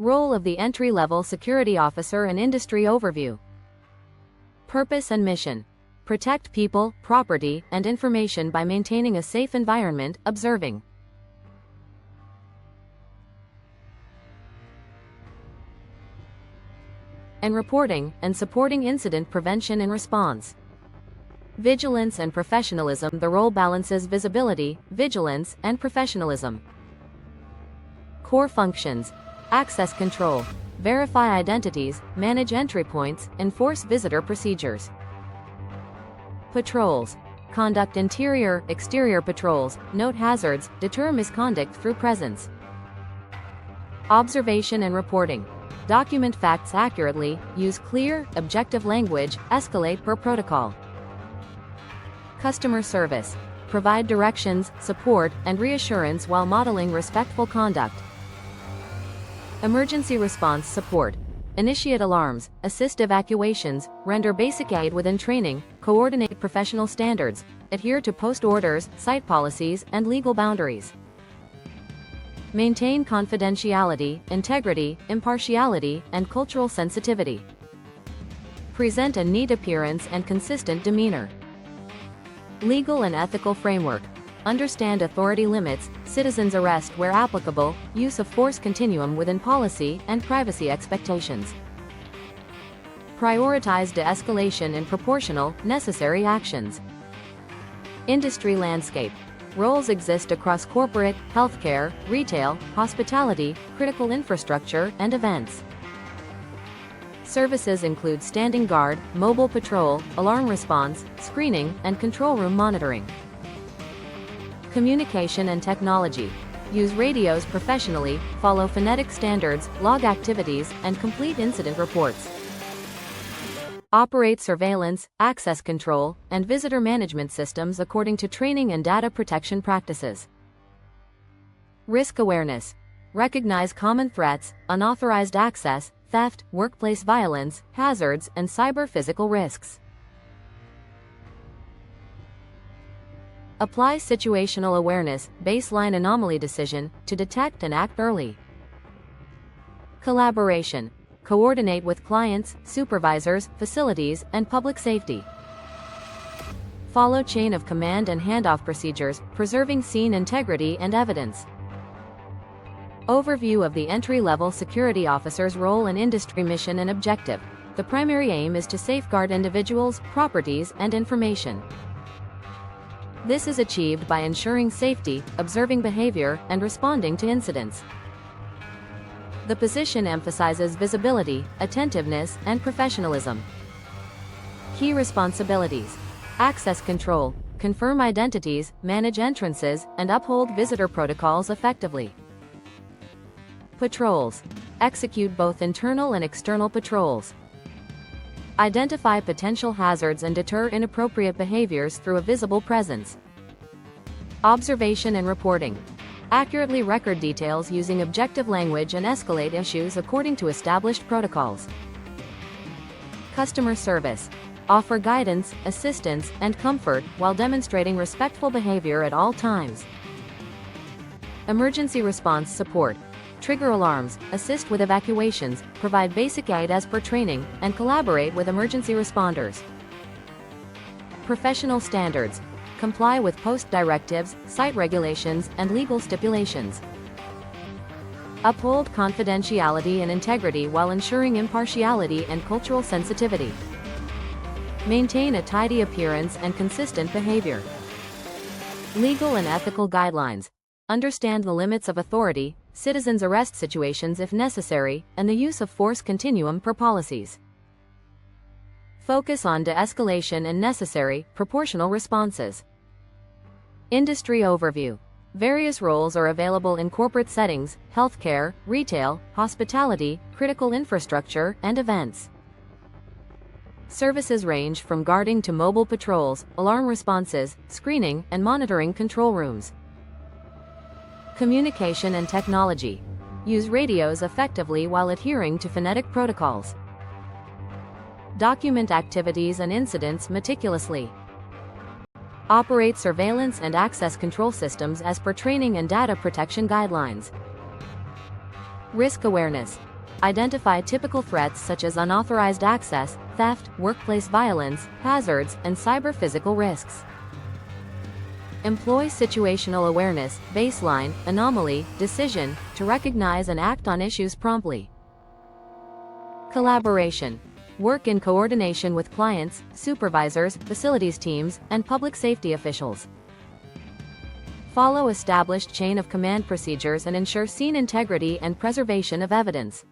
Role of the entry-level security officer and industry overview. Purpose and mission. Protect people, property, and information by maintaining a safe environment, observing and reporting, and supporting incident prevention and response. Vigilance and professionalism. The role balances visibility, vigilance, and professionalism. Core functions. Access control. Verify identities, manage entry points, enforce visitor procedures. Patrols. Conduct interior, exterior patrols, note hazards, deter misconduct through presence. Observation and reporting. Document facts accurately, use clear, objective language, escalate per protocol. Customer service. Provide directions, support, and reassurance while modeling respectful conduct. Emergency response support. Initiate alarms, assist evacuations, render basic aid within training, coordinate professional standards, adhere to post orders, site policies, and legal boundaries. Maintain confidentiality, integrity, impartiality, and cultural sensitivity. Present a neat appearance and consistent demeanor. Legal and ethical framework. Understand authority limits, citizens' arrest where applicable, use of force continuum within policy, and privacy expectations. Prioritize de-escalation and proportional, necessary actions. Industry landscape. Roles exist across corporate, healthcare, retail, hospitality, critical infrastructure, and events. Services include standing guard, mobile patrol, alarm response, screening, and control room monitoring. Communication and technology. Use radios professionally, follow phonetic standards, log activities, and complete incident reports. Operate surveillance, access control, and visitor management systems according to training and data protection practices. Risk awareness. Recognize common threats, unauthorized access, theft, workplace violence, hazards, and cyber-physical risks. Apply situational awareness, baseline anomaly decision, to detect and act early. Collaboration. Coordinate with clients, supervisors, facilities, and public safety. Follow chain of command and handoff procedures, preserving scene integrity and evidence. Overview of the entry-level security officer's role and industry mission and objective. The primary aim is to safeguard individuals, properties, and information. This is achieved by ensuring safety, observing behavior, and responding to incidents. The position emphasizes visibility, attentiveness, and professionalism. Key responsibilities. Access control. Confirm identities, manage entrances, and uphold visitor protocols effectively. Patrols. Execute both internal and external patrols. Identify potential hazards and deter inappropriate behaviors through a visible presence. Observation and reporting. Accurately record details using objective language and escalate issues according to established protocols. Customer service. Offer guidance, assistance, and comfort while demonstrating respectful behavior at all times. Emergency response support. Trigger alarms, assist with evacuations, provide basic aid as per training, and collaborate with emergency responders. Professional standards. Comply with post directives, site regulations, and legal stipulations. Uphold confidentiality and integrity while ensuring impartiality and cultural sensitivity. Maintain a tidy appearance and consistent behavior. Legal and ethical guidelines. Understand the limits of authority, citizens' arrest situations if necessary, and the use of force continuum per policies. Focus on de-escalation and necessary, proportional responses. Industry overview. Various roles are available in corporate settings, healthcare, retail, hospitality, critical infrastructure, and events. Services range from guarding to mobile patrols, alarm responses, screening, and monitoring control rooms. Communication and technology. Use radios effectively while adhering to phonetic protocols. Document activities and incidents meticulously. Operate surveillance and access control systems as per training and data protection guidelines. Risk awareness. Identify typical threats such as unauthorized access, theft, workplace violence, hazards, and cyber-physical risks. Employ situational awareness, baseline, anomaly, decision, to recognize and act on issues promptly. Collaboration. Work in coordination with clients, supervisors, facilities teams, and public safety officials. Follow established chain of command procedures and ensure scene integrity and preservation of evidence.